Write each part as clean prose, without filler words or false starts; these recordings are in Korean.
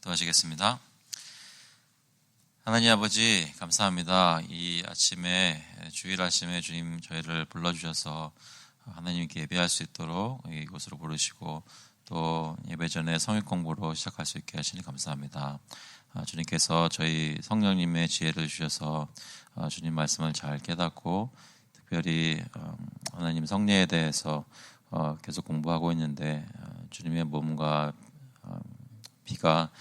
기도하시겠습니다. 하나님 아버지 감사합니다. 이 아침에 주일 아침에 주님 저희를 불러주셔서 하나님께 예배할 수 있도록 이곳으로 부르시고 또 예배 전에 성역 공부로 시작할 수 있게 하시니 감사합니다. 주님께서 저희 성령님의 지혜를 주셔서 주님 말씀을 잘 깨닫고 특별히 하나님 성례에 대해서 계속 공부하고 있는데 주님의 몸과 피가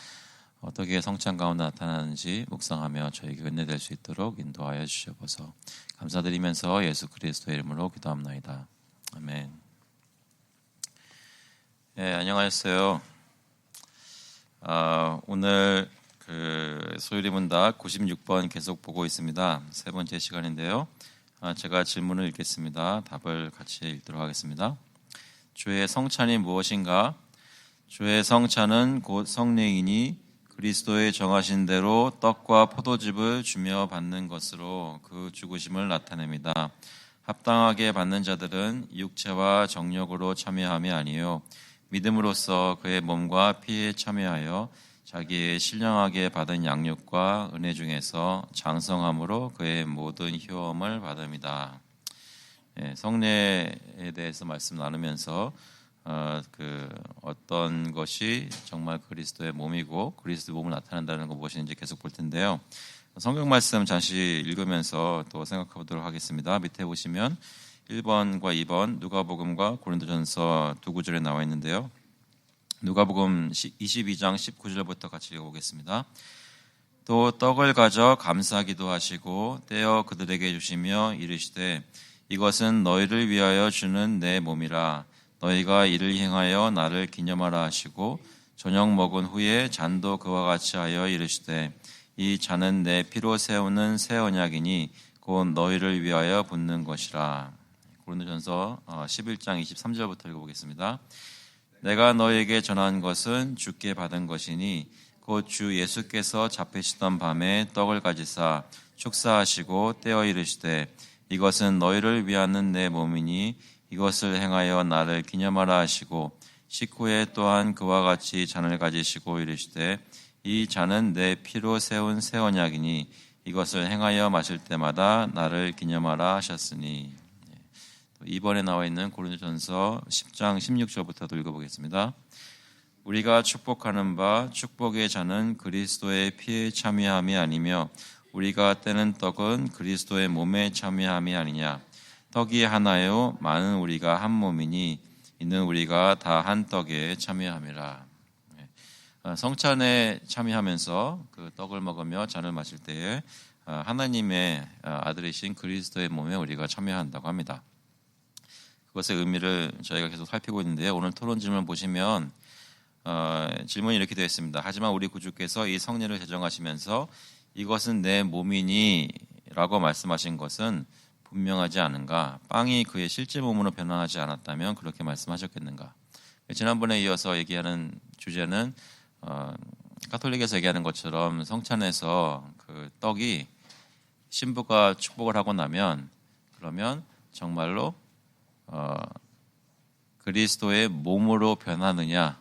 어떻게 성찬 가운데 나타나는지 묵상하며 저에게 은혜될 수 있도록 인도하여 주셔서 감사드리면서 예수 그리스도의 이름으로 기도합나이다. 아멘. 안녕하셨어요. 오늘 소율이 문답 96번 계속 보고 있습니다. 세 번째 시간인데요. 제가 질문을 읽겠습니다. 답을 같이 읽도록 하겠습니다. 주의 성찬이 무엇인가? 주의 성찬은 곧 성례이니 그리스도의 정하신 대로 떡과 포도즙을 주며 받는 것으로 그 죽으심을 나타냅니다. 합당하게 받는 자들은 육체와 정력으로 참여함이 아니요 믿음으로써 그의 몸과 피에 참여하여 자기의 신령하게 받은 양육과 은혜 중에서 장성함으로 그의 모든 효험을 받음이다. 성례에 대해서 말씀 나누면서 어떤 것이 정말 그리스도의 몸이고 그리스도의 몸을 나타낸다는 것 무엇인지 계속 볼 텐데요. 성경 말씀 잠시 읽으면서 또 생각해 보도록 하겠습니다. 밑에 보시면 1번과 2번 누가복음과 고린도전서 두 구절에 나와 있는데요. 누가복음 22장 19절부터 같이 읽어보겠습니다. 또 떡을 가져 감사기도 하시고 떼어 그들에게 주시며 이르시되 이것은 너희를 위하여 주는 내 몸이라 너희가 이를 행하여 나를 기념하라 하시고 저녁 먹은 후에 잔도 그와 같이 하여 이르시되 이 잔은 내 피로 세우는 새 언약이니 곧 너희를 위하여 붓는 것이라. 고린도전서 11장 23절부터 읽어보겠습니다. 내가 너희에게 전한 것은 주께 받은 것이니 곧 주 예수께서 잡히시던 밤에 떡을 가지사 축사하시고 떼어 이르시되 이것은 너희를 위하는 내 몸이니 이것을 행하여 나를 기념하라 하시고 식후에 또한 그와 같이 잔을 가지시고 이르시되 이 잔은 내 피로 세운 새 언약이니 이것을 행하여 마실 때마다 나를 기념하라 하셨으니. 이번에 나와 있는 고린도전서 10장 16절부터도 읽어보겠습니다. 우리가 축복하는 바 축복의 잔은 그리스도의 피에 참여함이 아니며 우리가 떼는 떡은 그리스도의 몸에 참여함이 아니냐. 떡이 하나요 많은 우리가 한 몸이니 이는 우리가 다 한 떡에 참여함이라. 성찬에 참여하면서 그 떡을 먹으며 잔을 마실 때에 하나님의 아들이신 그리스도의 몸에 우리가 참여한다고 합니다. 그것의 의미를 저희가 계속 살피고 있는데요. 오늘 토론 질문 보시면 질문이 이렇게 되어 있습니다. 하지만 우리 구주께서 이 성례를 제정하시면서 이것은 내 몸이니 라고 말씀하신 것은 분명하지 않은가? 빵이 그의 실제 몸으로 변화하지 않았다면 그렇게 말씀하셨겠는가? 지난번에 이어서 얘기하는 주제는 가톨릭에서 얘기하는 것처럼 성찬에서 그 떡이 신부가 축복을 하고 나면 그러면 정말로 그리스도의 몸으로 변하느냐?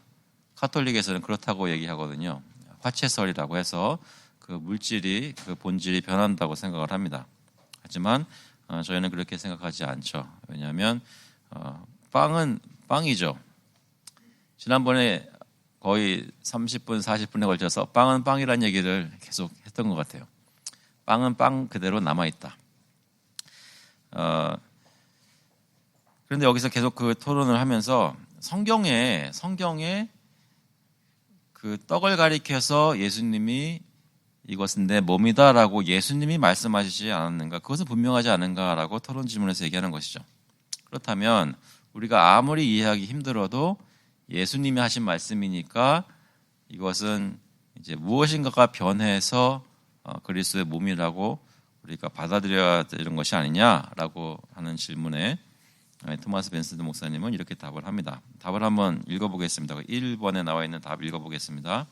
가톨릭에서는 그렇다고 얘기하거든요. 화채설이라고 해서 그 물질이 그 본질이 변한다고 생각을 합니다. 하지만 저희는 그렇게 생각하지 않죠. 왜냐하면 빵은 빵이죠. 지난번에 거의 30분, 40분에 걸쳐서 빵은 빵이라는 얘기를 계속 했던 것 같아요. 빵은 빵 그대로 남아있다. 그런데 여기서 계속 그 토론을 하면서 성경에 그 떡을 가리켜서 예수님이 이것은 내 몸이다라고 예수님이 말씀하시지 않았는가? 그것은 분명하지 않은가라고 토론 질문에서 얘기하는 것이죠. 그렇다면 우리가 아무리 이해하기 힘들어도 예수님이 하신 말씀이니까 이것은 이제 무엇인가가 변해서 그리스도의 몸이라고 우리가 받아들여야 되는 것이 아니냐라고 하는 질문에 토마스 벤슨드 목사님은 이렇게 답을 합니다. 답을 한번 읽어보겠습니다. 1번에 나와 있는 답 읽어보겠습니다.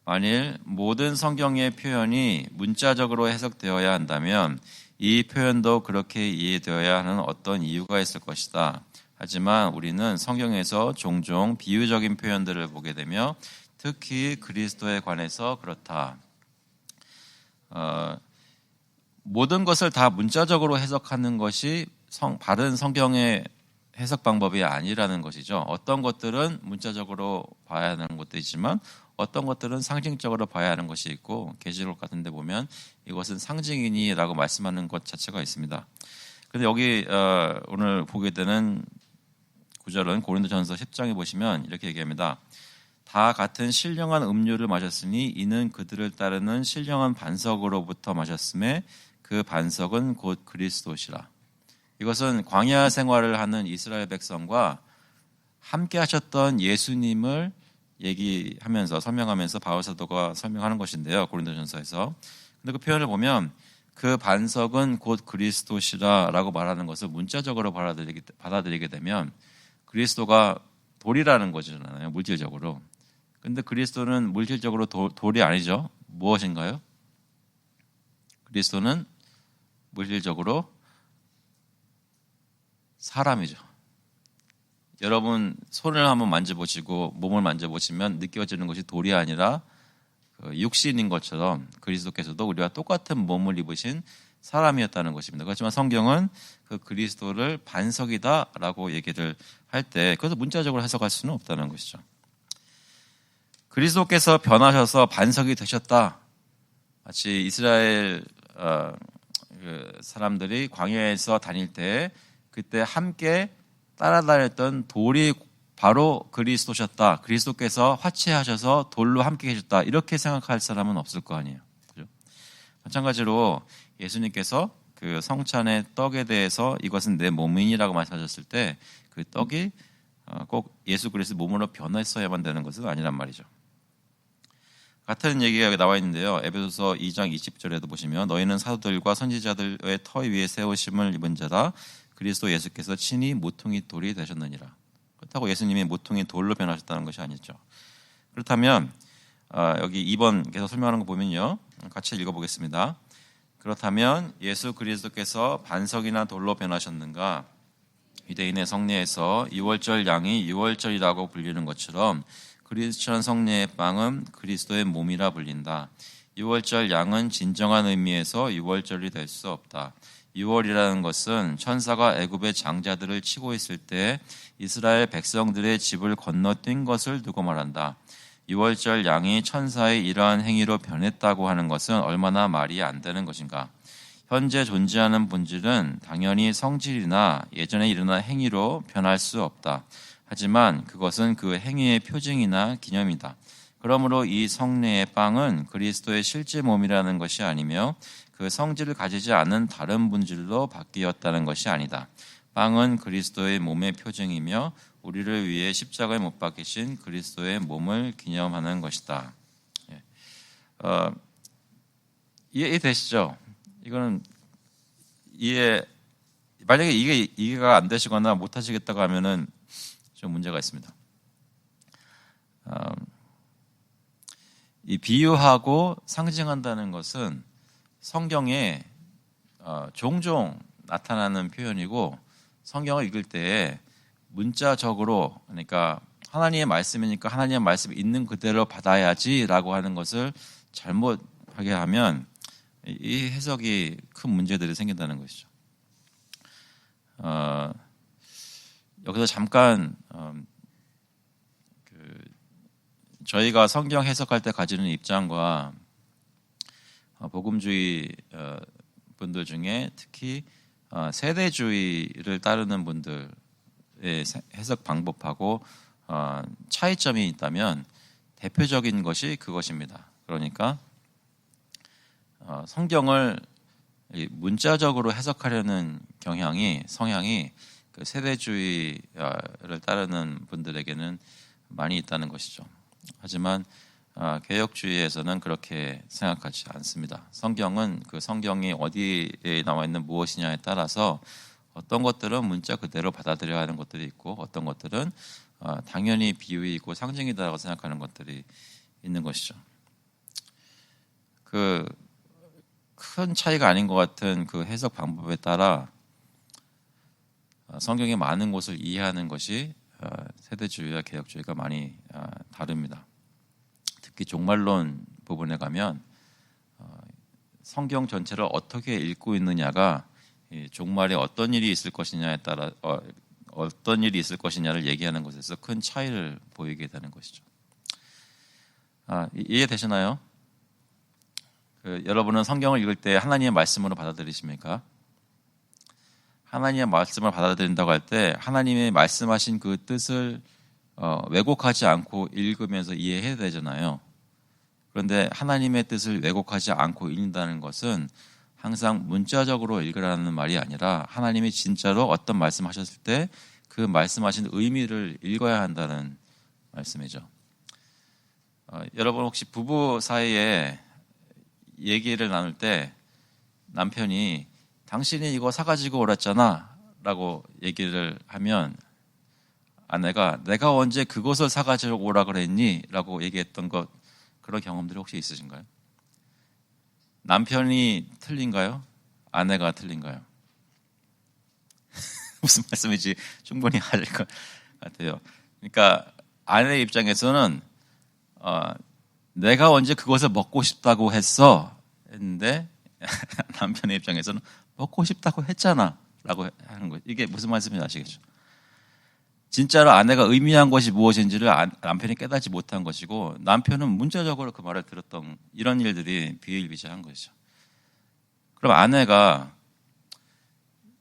만일 모든 성경의 표현이 문자적으로 해석되어야 한다면 이 표현도 그렇게 이해되어야 하는 어떤 이유가 있을 것이다. 하지만 우리는 성경에서 종종 비유적인 표현들을 보게 되며 특히 그리스도에 관해서 그렇다. 모든 것을 다 문자적으로 해석하는 것이 바른 성경의 해석 방법이 아니라는 것이죠. 어떤 것들은 문자적으로 봐야 하는 것도 있지만 어떤 것들은 상징적으로 봐야 하는 것이 있고, 계시록 같은 데 보면 이것은 상징이니라고 말씀하는 것 자체가 있습니다. 그런데 여기 오늘 보게 되는 구절은 고린도전서 10장에 보시면 이렇게 얘기합니다. 다 같은 신령한 음료를 마셨으니 이는 그들을 따르는 신령한 반석으로부터 마셨음에 그 반석은 곧 그리스도시라. 이것은 광야 생활을 하는 이스라엘 백성과 함께 하셨던 예수님을 얘기하면서 설명하면서 바울 사도가 설명하는 것인데요. 고린도전서에서. 근데 그 표현을 보면 그 반석은 곧 그리스도시라라고 말하는 것을 문자적으로 받아들이게 되면 그리스도가 돌이라는 거잖아요. 물질적으로. 근데 그리스도는 물질적으로 돌이 아니죠. 무엇인가요? 그리스도는 물질적으로 사람이죠. 여러분 손을 한번 만져보시고 몸을 만져보시면 느껴지는 것이 돌이 아니라 육신인 것처럼 그리스도께서도 우리와 똑같은 몸을 입으신 사람이었다는 것입니다. 그렇지만 성경은 그 그리스도를 반석이다라고 얘기를 할 때 그것을 문자적으로 해석할 수는 없다는 것이죠. 그리스도께서 변하셔서 반석이 되셨다. 마치 이스라엘 사람들이 광야에서 다닐 때 그때 함께 따라다녔던 돌이 바로 그리스도셨다. 그리스도께서 화채하셔서 돌로 함께 계셨다. 이렇게 생각할 사람은 없을 거 아니에요. 그렇죠? 마찬가지로 예수님께서 그 성찬의 떡에 대해서 이것은 내 몸이라고 말씀하셨을 때 그 떡이 꼭 예수 그리스도 몸으로 변했어야만 되는 것은 아니란 말이죠. 같은 얘기가 여기 나와 있는데요. 에베소서 2장 20절에도 보시면 너희는 사도들과 선지자들의 터 위에 세우심을 입은 자라 그리스도 예수께서 친히 모퉁이 돌이 되셨느니라. 그렇다고 예수님이 모퉁이 돌로 변하셨다는 것이 아니죠. 그렇다면 여기 2번 계속 설명하는 거 보면요. 같이 읽어보겠습니다. 그렇다면 예수 그리스도께서 반석이나 돌로 변하셨는가? 유대인의 성례에서 유월절 양이 유월절이라고 불리는 것처럼 그리스천 성례의 빵은 그리스도의 몸이라 불린다. 유월절 양은 진정한 의미에서 유월절이 될 수 없다. 유월이라는 것은 천사가 애굽의 장자들을 치고 있을 때 이스라엘 백성들의 집을 건너뛴 것을 두고 말한다. 유월절 양이 천사의 이러한 행위로 변했다고 하는 것은 얼마나 말이 안 되는 것인가. 현재 존재하는 본질은 당연히 성질이나 예전에 일어난 행위로 변할 수 없다. 하지만 그것은 그 행위의 표징이나 기념이다. 그러므로 이 성례의 빵은 그리스도의 실제 몸이라는 것이 아니며 그 성질을 가지지 않은 다른 분질로 바뀌었다는 것이 아니다. 빵은 그리스도의 몸의 표징이며 우리를 위해 십자가에 못 박히신 그리스도의 몸을 기념하는 것이다. 이해되시죠? 이거는 만약에 이해가 안 되시거나 못 하시겠다고 하면은 좀 문제가 있습니다. 이 비유하고 상징한다는 것은 성경에 종종 나타나는 표현이고 성경을 읽을 때 문자적으로 그러니까 하나님의 말씀이니까 하나님의 말씀이 있는 그대로 받아야지라고 하는 것을 잘못하게 하면 이 해석이 큰 문제들이 생긴다는 것이죠. 여기서 잠깐 저희가 성경 해석할 때 가지는 입장과 복음주의 분들 중에 특히 세대주의를 따르는 분들의 해석 방법하고 차이점이 있다면 대표적인 것이 그것입니다. 그러니까 성경을 문자적으로 해석하려는 성향이 그 세대주의를 따르는 분들에게는 많이 있다는 것이죠. 하지만 개혁주의에서는 그렇게 생각하지 않습니다. 성경은 그 성경이 어디에 나와 있는 무엇이냐에 따라서 어떤 것들은 문자 그대로 받아들여야 하는 것들이 있고 어떤 것들은 당연히 비유이고 상징이다라고 생각하는 것들이 있는 것이죠. 그 큰 차이가 아닌 것 같은 그 해석 방법에 따라 성경의 많은 곳을 이해하는 것이 세대주의와 개혁주의가 많이 다릅니다. 특히 종말론 부분에 가면 성경 전체를 어떻게 읽고 있느냐가 종말에 어떤 일이 있을 것이냐에 따라 어떤 일이 있을 것이냐를 얘기하는 것에서 큰 차이를 보이게 되는 것이죠. 이해되시나요? 여러분은 성경을 읽을 때 하나님의 말씀으로 받아들이십니까? 하나님의 말씀을 받아들인다고 할 때 하나님의 말씀하신 그 뜻을 왜곡하지 않고 읽으면서 이해해야 되잖아요. 그런데 하나님의 뜻을 왜곡하지 않고 읽는다는 것은 항상 문자적으로 읽으라는 말이 아니라 하나님이 진짜로 어떤 말씀하셨을 때 그 말씀하신 의미를 읽어야 한다는 말씀이죠. 여러분 혹시 부부 사이에 얘기를 나눌 때 남편이 당신이 이거 사가지고 오랬잖아 라고 얘기를 하면 아내가 내가 언제 그것을 사가지고 오라 그랬니? 라고 얘기했던 것, 그런 경험들이 혹시 있으신가요? 남편이 틀린가요? 아내가 틀린가요? 무슨 말씀인지 충분히 알 것 같아요. 그러니까 아내 입장에서는 내가 언제 그것을 먹고 싶다고 했어 했는데 남편의 입장에서는 먹고 싶다고 했잖아 라고 하는 거예요. 이게 무슨 말씀인지 아시겠죠? 진짜로 아내가 의미한 것이 무엇인지를 남편이 깨닫지 못한 것이고 남편은 문자적으로 그 말을 들었던 이런 일들이 비일비재한 것이죠. 그럼 아내가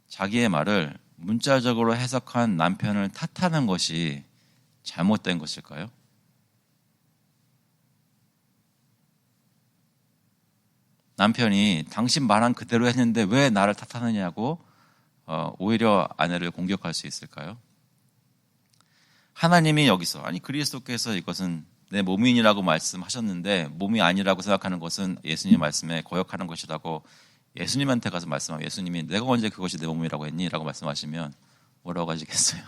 자기의 말을 문자적으로 해석한 남편을 탓하는 것이 잘못된 것일까요? 남편이 당신 말한 그대로 했는데 왜 나를 탓하느냐고 오히려 아내를 공격할 수 있을까요? 하나님이 여기서 그리스도께서 이것은 내 몸이라고 말씀하셨는데 몸이 아니라고 생각하는 것은 예수님 말씀에 거역하는 것이라고 예수님한테 가서 말씀하면 예수님이 내가 언제 그것이 내 몸이라고 했니? 라고 말씀하시면 뭐라고 하시겠어요?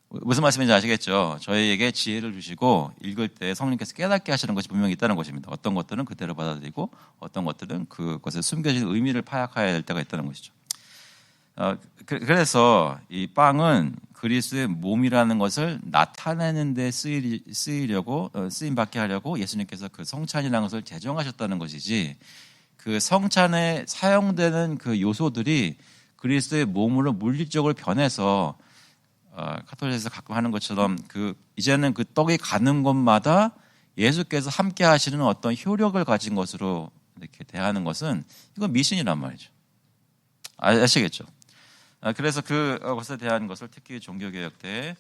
무슨 말씀인지 아시겠죠? 저희에게 지혜를 주시고 읽을 때 성령께서 깨닫게 하시는 것이 분명히 있다는 것입니다. 어떤 것들은 그대로 받아들이고 어떤 것들은 그것에 숨겨진 의미를 파악해야 될 때가 있다는 것이죠. 그래서 이 빵은 그리스도의 몸이라는 것을 나타내는 데 쓰임받게 하려고 예수님께서 그 성찬이라는 것을 제정하셨다는 것이지, 그 성찬에 사용되는 그 요소들이 그리스도의 몸으로 물리적으로 변해서 카톨릭에서 가끔 하는 것처럼 이제는 그 떡이 가는 곳마다 예수께서 함께 하시는 어떤 효력을 가진 것으로 이렇게 대하는 것은 이건 미신이란 말이죠. 아시겠죠? 그래서 그것에 대한 것을 특히 종교개혁 때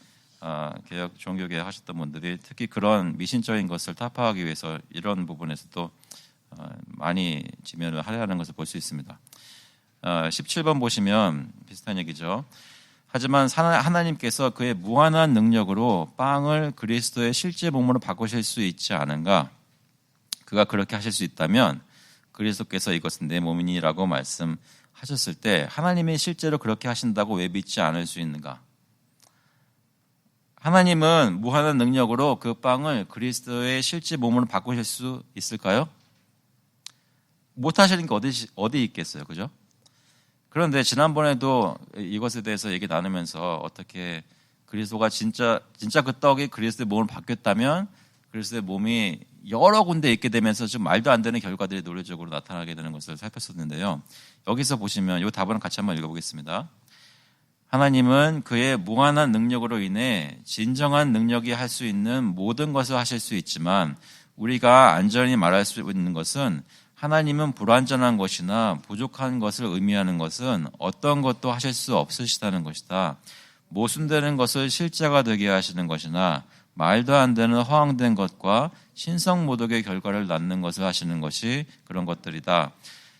종교개혁 하셨던 분들이 특히 그런 미신적인 것을 타파하기 위해서 이런 부분에서도 많이 지면을 하려는 것을 볼 수 있습니다. 17번 보시면 비슷한 얘기죠. 하지만 하나님께서 그의 무한한 능력으로 빵을 그리스도의 실제 몸으로 바꾸실 수 있지 않은가? 그가 그렇게 하실 수 있다면 그리스도께서 이것은 내 몸이니라고 말씀하셨을 때 하나님이 실제로 그렇게 하신다고 왜 믿지 않을 수 있는가? 하나님은 무한한 능력으로 그 빵을 그리스도의 실제 몸으로 바꾸실 수 있을까요? 못하시는 게 어디 있겠어요, 그죠? 그런데 지난번에도 이것에 대해서 얘기 나누면서 어떻게 그리스도가 진짜 그 떡이 그리스도의 몸으로 바뀌었다면 그리스도의 몸이 여러 군데 있게 되면서 좀 말도 안 되는 결과들이 논리적으로 나타나게 되는 것을 살폈었는데요. 여기서 보시면 이 답을 같이 한번 읽어보겠습니다. 하나님은 그의 무한한 능력으로 인해 진정한 능력이 할 수 있는 모든 것을 하실 수 있지만 우리가 안전히 말할 수 있는 것은 하나님은 불완전한 것이나 부족한 것을 의미하는 것은 어떤 것도 하실 수 없으시다는 것이다. 모순되는 것을 실제가 되게 하시는 것이나 말도 안 되는 허황된 것과 신성모독의 결과를 낳는 것을 하시는 것이 그런 것들이다.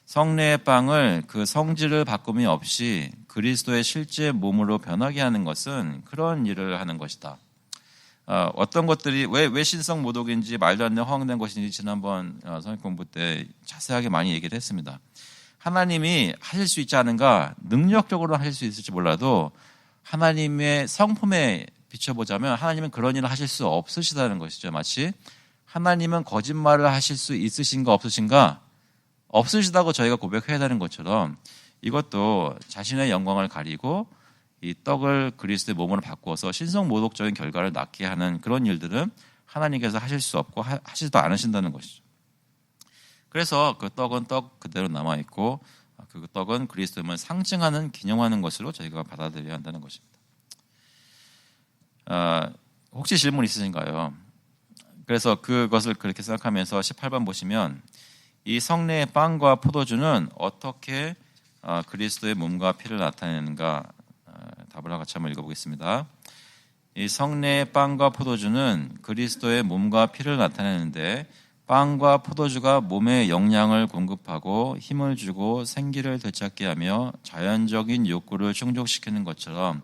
성례의 빵을 그 성질을 바꿈이 없이 그리스도의 실제 몸으로 변하게 하는 것은 그런 일을 하는 것이다. 어떤 것들이 왜 신성 모독인지 말도 안 되는 허황된 것인지 지난번 성경 공부 때 자세하게 많이 얘기를 했습니다. 하나님이 하실 수 있지 않은가? 능력적으로 하실 수 있을지 몰라도 하나님의 성품에 비춰보자면 하나님은 그런 일을 하실 수 없으시다는 것이죠. 마치 하나님은 거짓말을 하실 수 있으신가 없으신가? 없으시다고 저희가 고백해야 되는 것처럼 이것도 자신의 영광을 가리고 이 떡을 그리스도의 몸으로 바꾸어서 신성모독적인 결과를 낳게 하는 그런 일들은 하나님께서 하실 수 없고 하시지도 않으신다는 것이죠. 그래서 그 떡은 떡 그대로 남아있고 그 떡은 그리스도임을 상징하는 기념하는 것으로 저희가 받아들여야 한다는 것입니다. 혹시 질문 있으신가요? 그래서 그것을 그렇게 생각하면서 18번 보시면 이 성례의 빵과 포도주는 어떻게 그리스도의 몸과 피를 나타내는가 답을 같이 한번 읽어보겠습니다. 이 성례의 빵과 포도주는 그리스도의 몸과 피를 나타내는데 빵과 포도주가 몸에 영양을 공급하고 힘을 주고 생기를 되찾게 하며 자연적인 욕구를 충족시키는 것처럼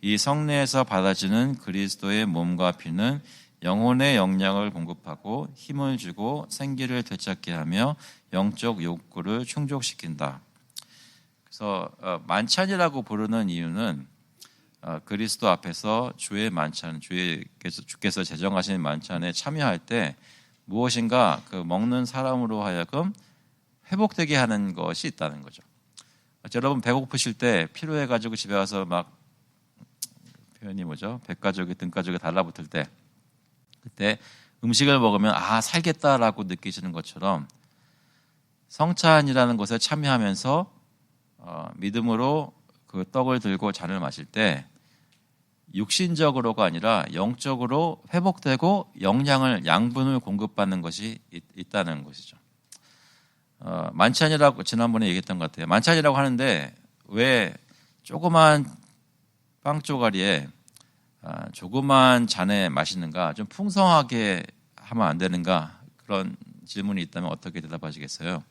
이 성례에서 받아지는 그리스도의 몸과 피는 영혼의 영양을 공급하고 힘을 주고 생기를 되찾게 하며 영적 욕구를 충족시킨다. 그래서 만찬이라고 부르는 이유는 그리스도 앞에서 주의 만찬, 주께서 제정하신 만찬에 참여할 때 무엇인가 그 먹는 사람으로 하여금 회복되게 하는 것이 있다는 거죠. 여러분 배고프실 때 피로해가지고 집에 와서 막 표현이 뭐죠? 백가족이 등가족이 달라붙을 때 그때 음식을 먹으면 살겠다라고 느끼시는 것처럼 성찬이라는 것에 참여하면서 믿음으로 그 떡을 들고 잔을 마실 때 육신적으로가 아니라 영적으로 회복되고 양분을 공급받는 것이 있다는 것이죠. 만찬이라고 지난번에 얘기했던 것 같아요. 만찬이라고 하는데 왜 조그만 빵 쪼가리에 조그만 잔에 마시는가? 좀 풍성하게 하면 안 되는가? 그런 질문이 있다면 어떻게 대답하시겠어요?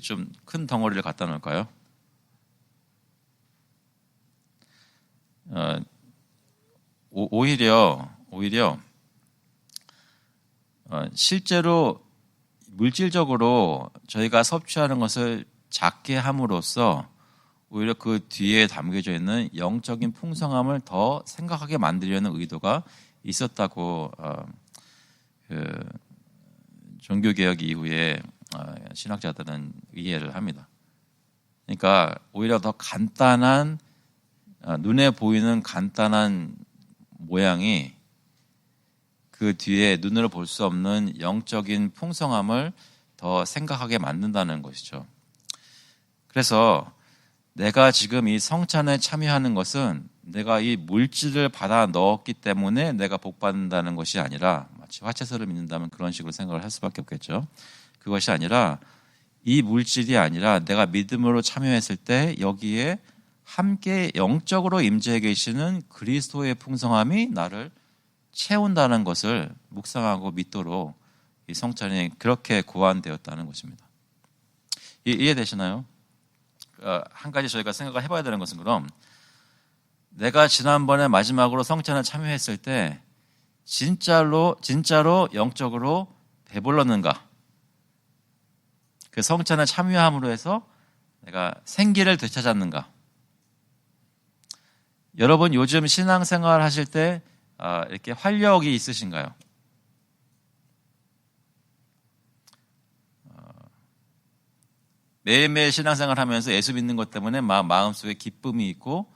좀 큰 덩어리를 갖다 놓을까요? 오히려 실제로 물질적으로 저희가 섭취하는 것을 작게 함으로써 오히려 그 뒤에 담겨져 있는 영적인 풍성함을 더 생각하게 만들려는 의도가 있었다고 종교개혁 이후에 신학자들은 이해를 합니다. 그러니까 오히려 더 간단한 눈에 보이는 간단한 모양이 그 뒤에 눈으로 볼 수 없는 영적인 풍성함을 더 생각하게 만든다는 것이죠. 그래서 내가 지금 이 성찬에 참여하는 것은 내가 이 물질을 받아 넣었기 때문에 내가 복받는다는 것이 아니라 마치 화채서를 믿는다면 그런 식으로 생각을 할 수밖에 없겠죠. 그것이 아니라 이 물질이 아니라 내가 믿음으로 참여했을 때 여기에 함께 영적으로 임재해 계시는 그리스도의 풍성함이 나를 채운다는 것을 묵상하고 믿도록 이 성찬이 그렇게 고안되었다는 것입니다. 이해되시나요? 한 가지 저희가 생각을 해봐야 되는 것은 그럼 내가 지난번에 마지막으로 성찬에 참여했을 때 진짜로 영적으로 배불렀는가? 그 성찬에 참여함으로 해서 내가 생기를 되찾았는가? 여러분 요즘 신앙생활 하실 때 이렇게 활력이 있으신가요? 매일매일 신앙생활 하면서 예수 믿는 것 때문에 마음속에 기쁨이 있고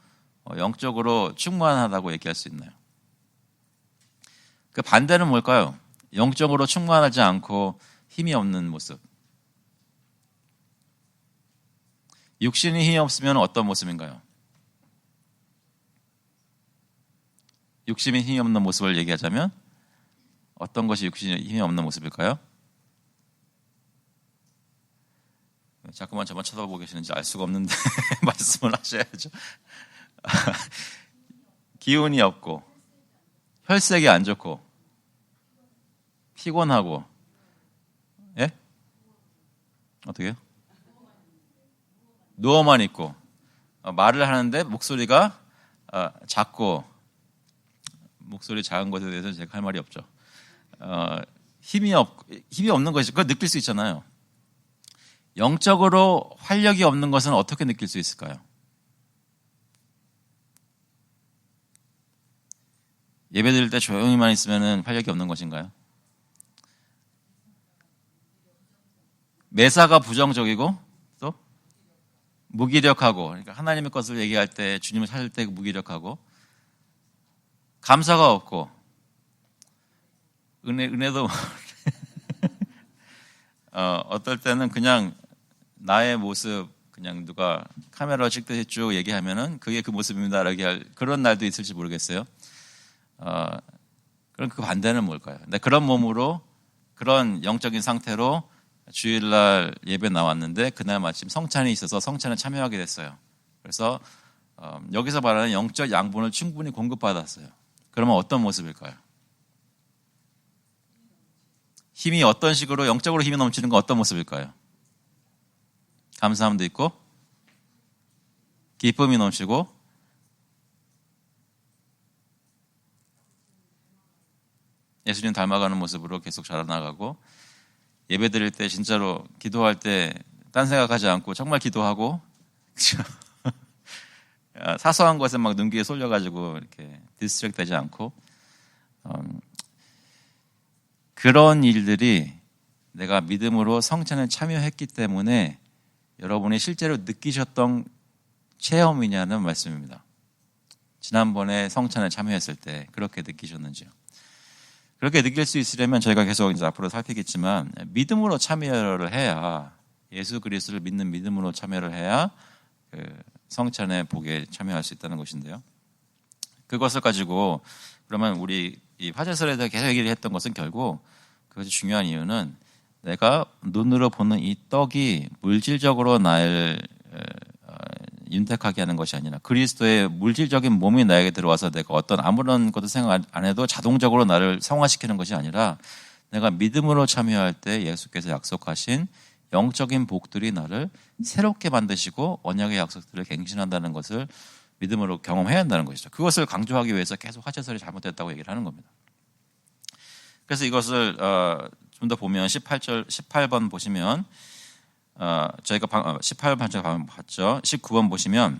영적으로 충만하다고 얘기할 수 있나요? 그 반대는 뭘까요? 영적으로 충만하지 않고 힘이 없는 모습. 육신이 힘이 없으면 어떤 모습인가요? 육신이 힘이 없는 모습을 얘기하자면 어떤 것이 육신이 힘이 없는 모습일까요? 자꾸만 저만 쳐다보고 계시는지 알 수가 없는데 말씀을 하셔야죠. 기운이 없고 혈색이 안 좋고 피곤하고 예? 어떻게요? 누워만 있고 말을 하는데 목소리가 작고 목소리 작은 것에 대해서 제가 할 말이 없죠. 힘이 없는 것이 그걸 느낄 수 있잖아요. 영적으로 활력이 없는 것은 어떻게 느낄 수 있을까요? 예배 드릴 때 조용히만 있으면 활력이 없는 것인가요? 매사가 부정적이고 또 무기력하고 그러니까 하나님의 것을 얘기할 때 주님을 찾을 때 무기력하고 감사가 없고 은혜도 어떨 때는 그냥 나의 모습 그냥 누가 카메라로 찍듯이 쭉 얘기하면은 그게 그 모습입니다 라고 할 그런 날도 있을지 모르겠어요. 그럼 그 반대는 뭘까요? 근데 그런 몸으로 그런 영적인 상태로 주일날 예배 나왔는데 그날 마침 성찬이 있어서 성찬에 참여하게 됐어요. 그래서 여기서 말하는 영적 양분을 충분히 공급받았어요. 그러면 어떤 모습일까요? 힘이 어떤 식으로 영적으로 힘이 넘치는 건 어떤 모습일까요? 감사함도 있고 기쁨이 넘치고 예수님 닮아가는 모습으로 계속 자라나가고 예배 드릴 때 진짜로 기도할 때 딴 생각하지 않고 정말 기도하고 사소한 것에 막 눈 귀에 쏠려가지고 이렇게 디스트랙 되지 않고 그런 일들이 내가 믿음으로 성찬에 참여했기 때문에 여러분이 실제로 느끼셨던 체험이냐는 말씀입니다. 지난번에 성찬에 참여했을 때 그렇게 느끼셨는지요? 그렇게 느낄 수 있으려면 저희가 계속 이제 앞으로 살피겠지만 믿음으로 참여를 해야 예수 그리스도를 믿는 믿음으로 참여를 해야 그 성찬의 복에 참여할 수 있다는 것인데요. 그것을 가지고 그러면 우리 이 화제설에서 계속 얘기를 했던 것은 결국 그것이 중요한 이유는 내가 눈으로 보는 이 떡이 물질적으로 나를 윤택하게 하는 것이 아니라 그리스도의 물질적인 몸이 나에게 들어와서 내가 어떤 아무런 것도 생각 안 해도 자동적으로 나를 성화시키는 것이 아니라 내가 믿음으로 참여할 때 예수께서 약속하신 영적인 복들이 나를 새롭게 만드시고 언약의 약속들을 갱신한다는 것을 믿음으로 경험해야 한다는 것이죠. 그것을 강조하기 위해서 계속 화제설이 잘못됐다고 얘기를 하는 겁니다. 그래서 이것을 좀 더 보면 18번 보시면 저희가 18번 제가 봤죠. 19번 보시면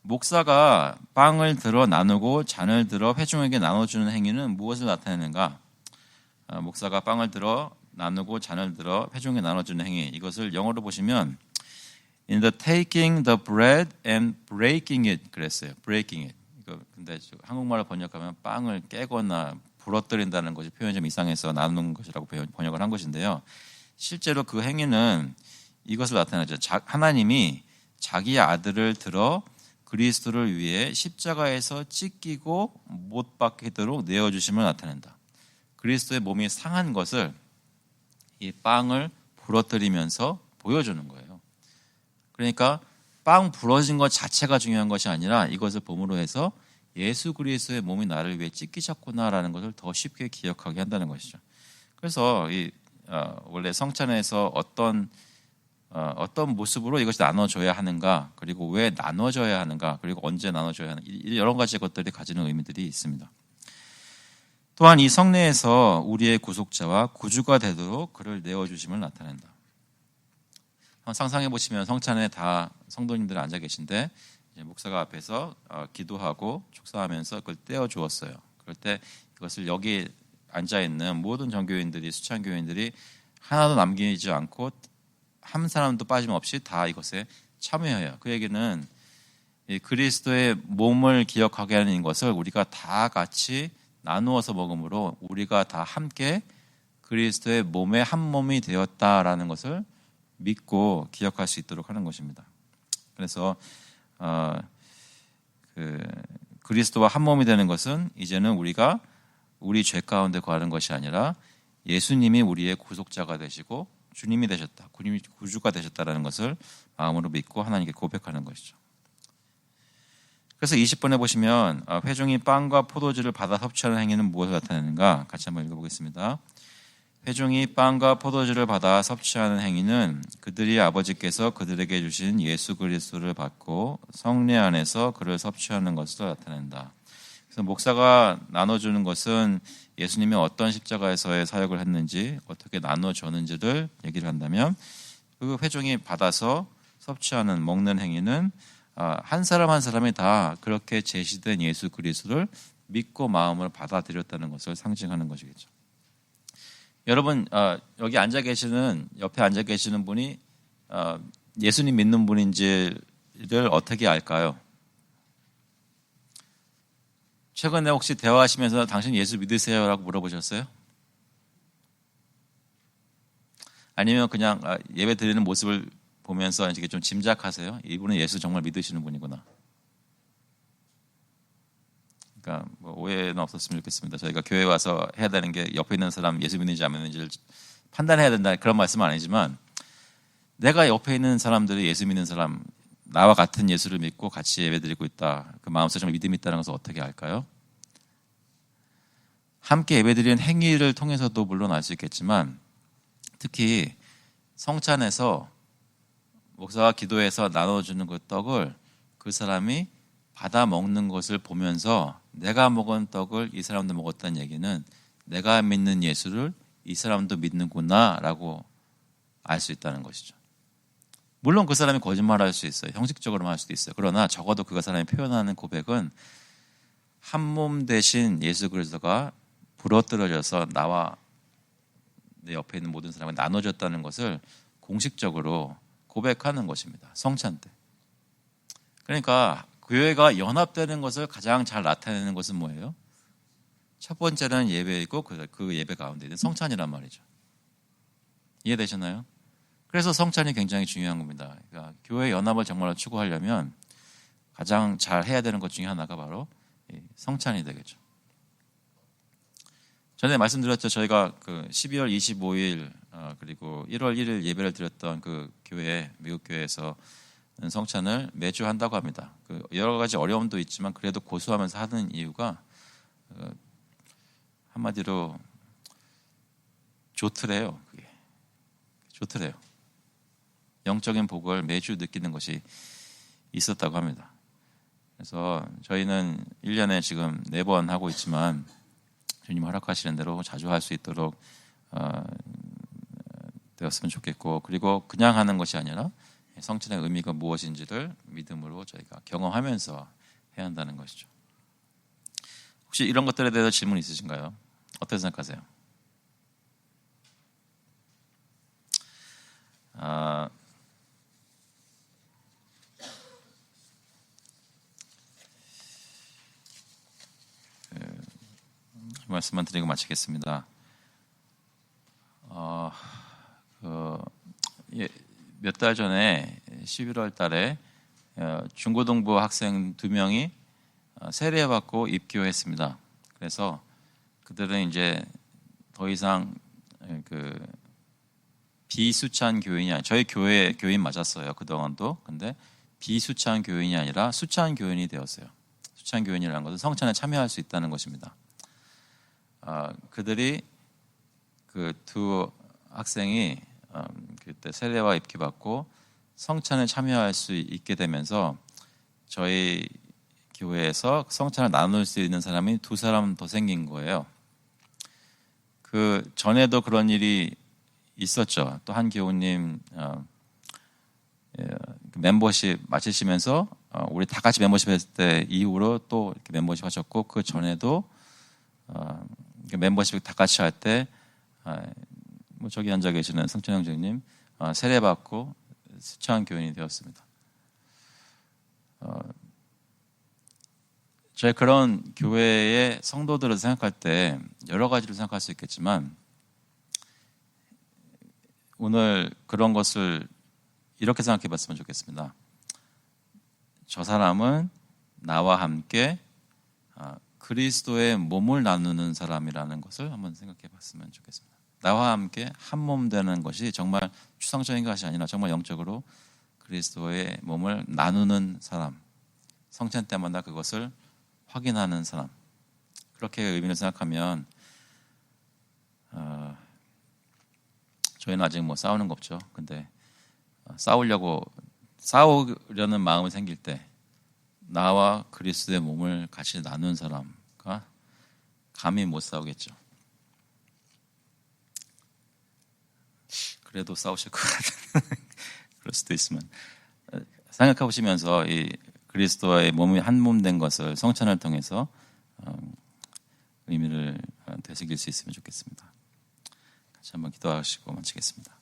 목사가 빵을 들어 나누고 잔을 들어 회중에게 나눠주는 행위는 무엇을 나타내는가? 목사가 빵을 들어 나누고 잔을 들어 회중에 나눠주는 행위, 이것을 영어로 보시면 in the taking the bread and breaking it 그랬어요. breaking it. 이거 근데 한국말로 번역하면 빵을 깨거나 부러뜨린다는 것이 표현이 좀 이상해서 나누는 것이라고 번역을 한 것인데요. 실제로 그 행위는 이것을 나타내죠. 하나님이 자기 아들을 들어 그리스도를 위해 십자가에서 찢기고 못 박히도록 내어주심을 나타낸다. 그리스도의 몸이 상한 것을 이 빵을 부러뜨리면서 보여주는 거예요. 그러니까 빵 부러진 것 자체가 중요한 것이 아니라 이것을 봄으로 해서 예수 그리스도의 몸이 나를 위해 찢기셨구나라는 것을 더 쉽게 기억하게 한다는 것이죠. 그래서 원래 성찬에서 어떤 모습으로 이것이 나눠줘야 하는가, 그리고 왜 나눠줘야 하는가, 그리고 언제 나눠줘야 하는가, 여러 가지 것들이 가지는 의미들이 있습니다. 또한 이 성례에서 우리의 구속자와 구주가 되도록 그를 내어주심을 나타낸다. 한번 상상해 보시면 성찬에 다 성도님들 앉아 계신데 이제 목사가 앞에서 기도하고 축사하면서 그걸 떼어 주었어요. 그럴 때 이것을 여기 앉아 있는 모든 정교인들이, 수찬 교인들이 하나도 남기지 않고 한 사람도 빠짐없이 다 이것에 참여해요. 그 얘기는 이 그리스도의 몸을 기억하게 하는 것을 우리가 다 같이 나누어서 먹음으로 우리가 다 함께 그리스도의 몸의 한 몸이 되었다라는 것을 믿고 기억할 수 있도록 하는 것입니다. 그래서 그리스도와 한 몸이 되는 것은 이제는 우리가 우리 죄 가운데 거하는 것이 아니라 예수님이 우리의 구속자가 되시고 주님이 되셨다, 구주가 되셨다라는 것을 마음으로 믿고 하나님께 고백하는 것이죠. 그래서 20번에 보시면 회중이 빵과 포도주를 받아 섭취하는 행위는 무엇을 나타내는가? 같이 한번 읽어보겠습니다. 회중이 빵과 포도주를 받아 섭취하는 행위는 그들이 아버지께서 그들에게 주신 예수 그리스도를 받고 성례 안에서 그를 섭취하는 것을 나타낸다. 그래서 목사가 나눠주는 것은 예수님이 어떤 십자가에서의 사역을 했는지, 어떻게 나눠줬는지를 얘기를 한다면 그 회중이 받아서 섭취하는, 먹는 행위는 한 사람 한 사람이 다 그렇게 제시된 예수 그리스도를 믿고 마음을 받아들였다는 것을 상징하는 것이겠죠. 여러분 여기 앉아 계시는, 옆에 앉아 계시는 분이 예수님 믿는 분인지를 어떻게 알까요? 최근에 혹시 대화하시면서 당신 예수 믿으세요? 라고 물어보셨어요? 아니면 그냥 예배 드리는 모습을 보면서 이렇게 좀 짐작하세요? 이분은 예수 정말 믿으시는 분이구나. 그러니까 뭐 오해는 없었으면 좋겠습니다. 저희가 교회 와서 해야 되는 게 옆에 있는 사람 예수 믿는지 안 믿는지를 판단해야 된다 그런 말씀은 아니지만, 내가 옆에 있는 사람들이 예수 믿는 사람, 나와 같은 예수를 믿고 같이 예배드리고 있다, 그 마음속에 정말 믿음이 있다는 것을 어떻게 알까요? 함께 예배드리는 행위를 통해서도 물론 알 수 있겠지만, 특히 성찬에서 목사가 기도해서 나눠주는 그 떡을 그 사람이 받아 먹는 것을 보면서 내가 먹은 떡을 이 사람도 먹었다는 얘기는 내가 믿는 예수를 이 사람도 믿는구나 라고 알 수 있다는 것이죠. 물론 그 사람이 거짓말할 수 있어요. 형식적으로만 할 수도 있어요. 그러나 적어도 그 사람이 표현하는 고백은 한 몸 대신 예수 그리스도가 부러뜨려져서 나와 내 옆에 있는 모든 사람이 나눠졌다는 것을 공식적으로 고백하는 것입니다. 성찬 때. 그러니까 교회가 연합되는 것을 가장 잘 나타내는 것은 뭐예요? 첫 번째는 예배이고 그 예배 가운데 있는 성찬이란 말이죠. 이해되셨나요? 그래서 성찬이 굉장히 중요한 겁니다. 그러니까 교회 연합을 정말로 추구하려면 가장 잘 해야 되는 것 중에 하나가 바로 성찬이 되겠죠. 전에 말씀드렸죠. 저희가 그 12월 25일 그리고 1월 1일 예배를 드렸던 그 교회, 미국 교회에서 성찬을 매주 한다고 합니다. 그 여러 가지 어려움도 있지만 그래도 고수하면서 하는 이유가 한마디로 좋더래요. 그게 좋더래요. 영적인 복을 매주 느끼는 것이 있었다고 합니다. 그래서 저희는 1년에 지금 4번 하고 있지만 주님 허락하시는 대로 자주 할 수 있도록 되었으면 좋겠고, 그리고 그냥 하는 것이 아니라 성찬의 의미가 무엇인지를 믿음으로 저희가 경험하면서 해야 한다는 것이죠. 혹시 이런 것들에 대해서 질문 있으신가요? 어떻게 생각하세요? 말씀만 드리고 마치겠습니다. 몇 달 전에 11월 달에 중고등부 학생 2명이 세례받고 입교했습니다. 그래서 그들은 이제 더 이상 그 비수찬 교인이 아니라, 저희 교회 교인 맞았어요. 그동안도. 근데 비수찬 교인이 아니라 수찬 교인이 되었어요. 수찬 교인이라는 것은 성찬에 참여할 수 있다는 것입니다. 그들이 그 두 학생이 그때 세례와 입교받고 성찬에 참여할 수 있게 되면서 저희 교회에서 성찬을 나눌 수 있는 사람이 2사람 더 생긴 거예요. 그 전에도 그런 일이 있었죠. 또 한 교우님 멤버십 마치시면서 우리 다 같이 멤버십 했을 때 이후로 또 이렇게 멤버십 하셨고, 그 전에도 멤버십 다 같이 할 때 뭐 저기 앉아 계시는 성천 형제님 세례받고 수찬 교인이 되었습니다. 저희 그런 교회의 성도들을 생각할 때 여러 가지로 생각할 수 있겠지만, 오늘 그런 것을 이렇게 생각해 봤으면 좋겠습니다. 저 사람은 나와 함께 그리스도의 몸을 나누는 사람이라는 것을 한번 생각해 봤으면 좋겠습니다. 나와 함께 한 몸 되는 것이 정말 추상적인 것이 아니라 정말 영적으로 그리스도의 몸을 나누는 사람, 성찬 때마다 그것을 확인하는 사람, 그렇게 의미를 생각하면 저희는 아직 뭐 싸우는 거 없죠. 근데 싸우려는 마음이 생길 때 나와 그리스도의 몸을 같이 나눈 사람과 감히 못 싸우겠죠. 그래도 싸우실 것 같은 그럴 수도 있으면 생각해 보시면서 이 그리스도의 몸이 한 몸 된 것을 성찬을 통해서 의미를 되새길 수 있으면 좋겠습니다. 같이 한번 기도하시고 마치겠습니다.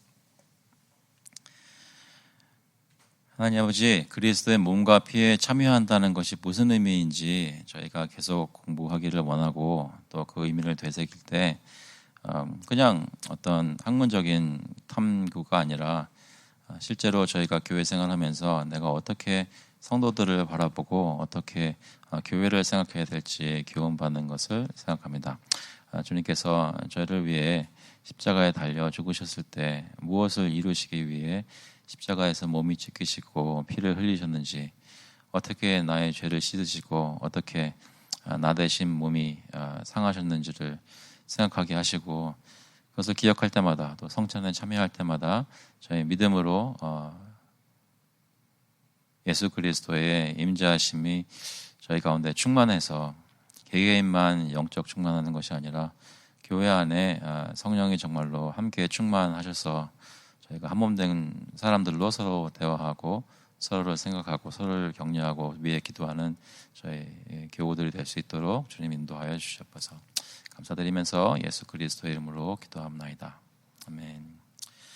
하나님 아버지, 그리스도의 몸과 피에 참여한다는 것이 무슨 의미인지 저희가 계속 공부하기를 원하고 또 그 의미를 되새길 때 그냥 어떤 학문적인 탐구가 아니라 실제로 저희가 교회 생활하면서 내가 어떻게 성도들을 바라보고 어떻게 교회를 생각해야 될지 교훈받는 것을 생각합니다. 주님께서 저희를 위해 십자가에 달려 죽으셨을 때 무엇을 이루시기 위해 십자가에서 몸이 찢기시고 피를 흘리셨는지, 어떻게 나의 죄를 씻으시고 어떻게 나 대신 몸이 상하셨는지를 생각하게 하시고, 그것을 기억할 때마다 또 성찬에 참여할 때마다 저희 믿음으로 예수 그리스도의 임재하심이 저희 가운데 충만해서 개개인만 영적 충만하는 것이 아니라 교회 안에 성령이 정말로 함께 충만하셔서 저희가 한몸 된 사람들로 서로 대화하고 서로를 생각하고 서로를 격려하고 위에 기도하는 저희 교우들이 될 수 있도록 주님 인도하여 주시옵소서. 감사드리면서 예수 그리스도의 이름으로 기도합나이다.